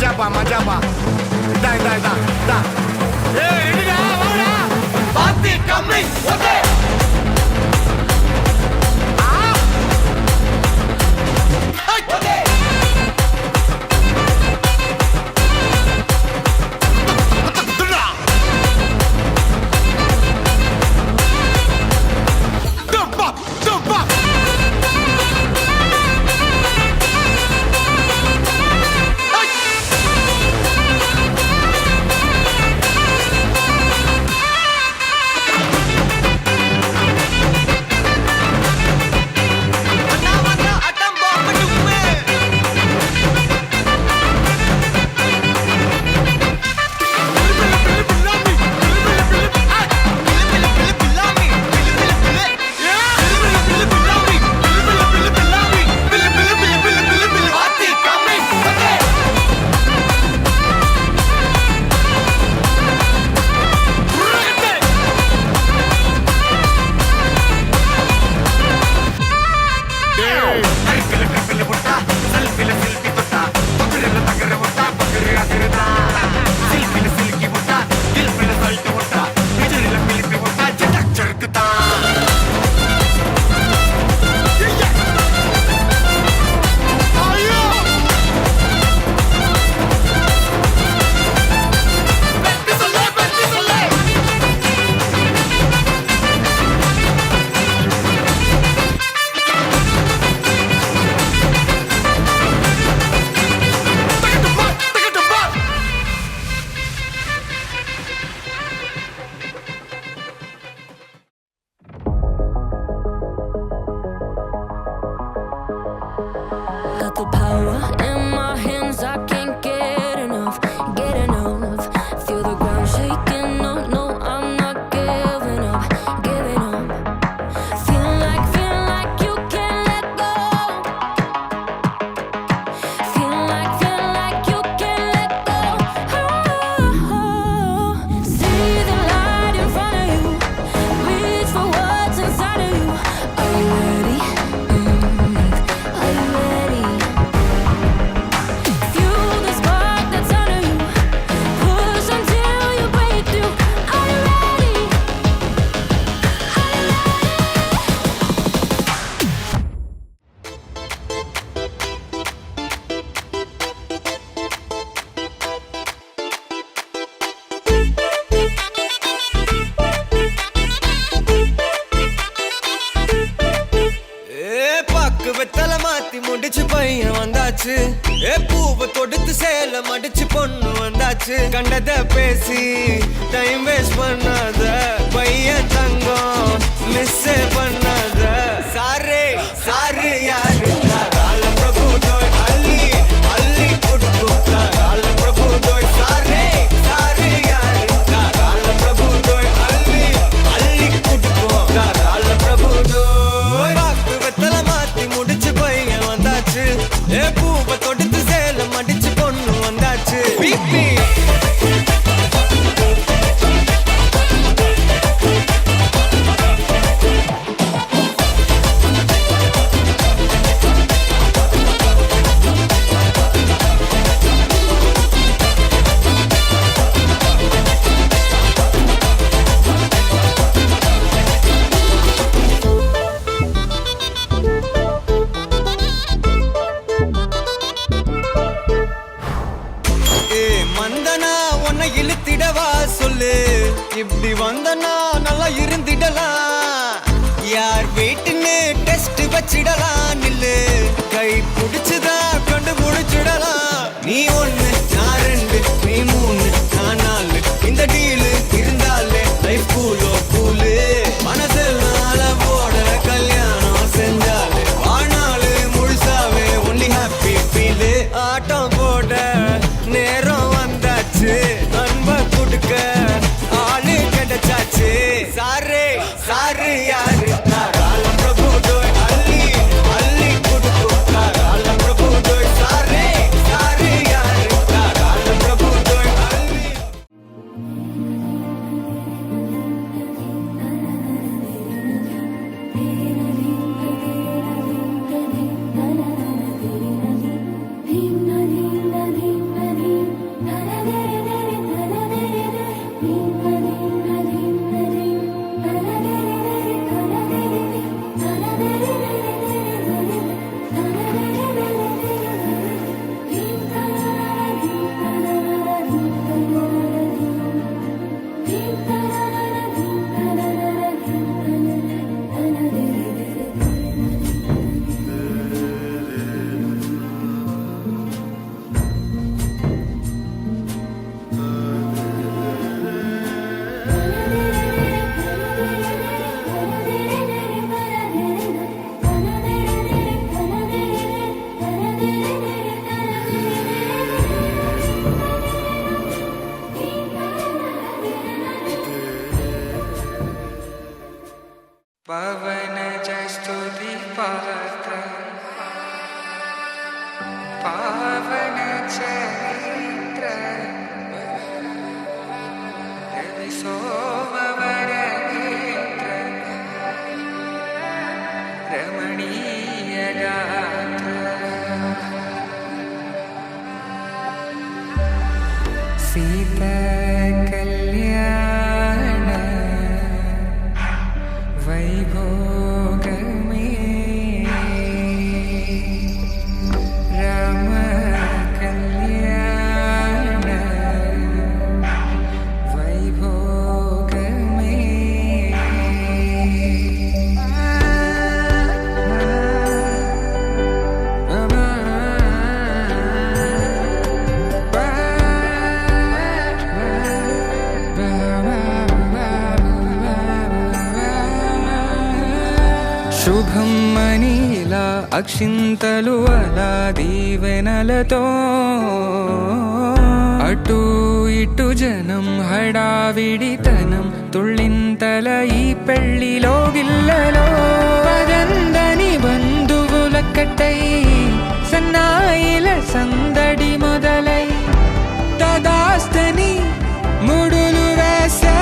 மஜாப்பா மஜாப்பா. இதா இதா இதா இதா. ஏய் ரெடிடா வாடா. பாத்தி கம்மி okay. Got the power in my hands, I can't get enough, get enough. Feel the ground shaking, no, no, I'm not giving up, giving up. Feel like you can't let go. Feel like you can't let go. Oh, see the light in front of you, reach for what's inside of you. Are you ready? Are you ready? Fuel the spark that's under you. Push until you break through. Are you ready? Are you பாக்கு வெத்தல மாத்தி முடிச்சு பையன் வந்தாச்சு. பூவை தொடுத்து சேல மடிச்சு பொண்ணு வந்தாச்சு. கண்டத பேசி டைம் வேஸ்ட் பண்ணாத பையன் தங்கம் மிஸ் பண்ணாத. சாரே சாரு யாரு கால பிரபு தோய் அள்ளி அள்ளி குடுக்கு கால பிரபு தோய். சாரே சாரு யாரு கால பிரபு தோய் அள்ளி அள்ளி குடுக்கு கால பிரபு தோய். பாக்கு வெத்தல மாத்தி முடிச்சு பையன் வந்தாச்சு. பூவை தொடுத்து சேல மடிச்சு பொண்ணு வந்தாச்சு. பிபி மந்தனா உன்னை இழுத்திடவா சொல்லு. இப்படி வந்தனா நல்லா இருந்திடலாம். யார் வீட்டுன்னு டெஸ்ட் வச்சிடலாம். நில்லு கை பிடிச்சுதா கண்டு முடிச்சிடலாம். நீ ஒண்ணு நான் ரெண்டு நீ மூணு நான் நாலு. இந்த டீலு இருந்தாலே லைஃப் கூலோ கூலு. மனசெல்லாம் அளவோட கல்யாணம் செஞ்சாலே வாழ்நாளு முழுசாவே ஒன்லி ஹாப்பி ஃபீலு. ஆட்டம் போட நேரம் வந்தாச்சு. அன்ப கொடுக்க ஆளு கிடைச்சாச்சு. சாரே சாரு யாரு கால பிரபு தோய் அள்ளி அள்ளி கொடுக்கு పావన చరిత్ర రవి సోమవర నేత్ర రమణీయ గాత్ర సీతా కళ్యాణ వైభోగమే రామ కళ్యాణ వైభోగమే శుభం మనీలా అక్షింతలు అలా దీవెనలతో అటు ఇటు జనం హడావిడితనం తుళ్ళింతల ఈ పెళ్లిలో గిల్లలో పదందని బంధువులక్కటై సన్నాయిల సందడి మొదలై తదాస్తని ముడులు వేసా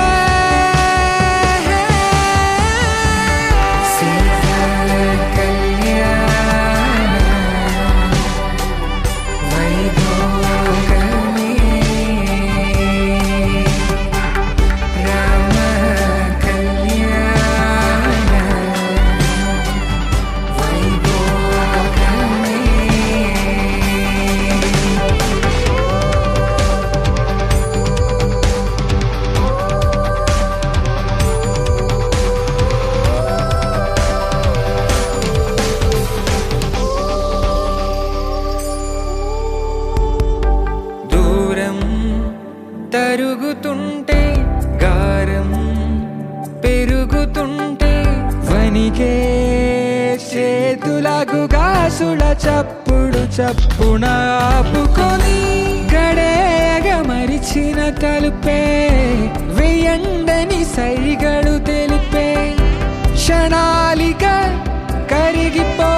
తరుగుతుంటే గారం పెరుగుతుంటే వనికే చేతులకు గాసుల చప్పుడు చప్పున ఆపుకొని గడేగ మరిచిన తలుపే వెయ్యండని సైగడు తెలిపే క్షణాలిక కరిగిపో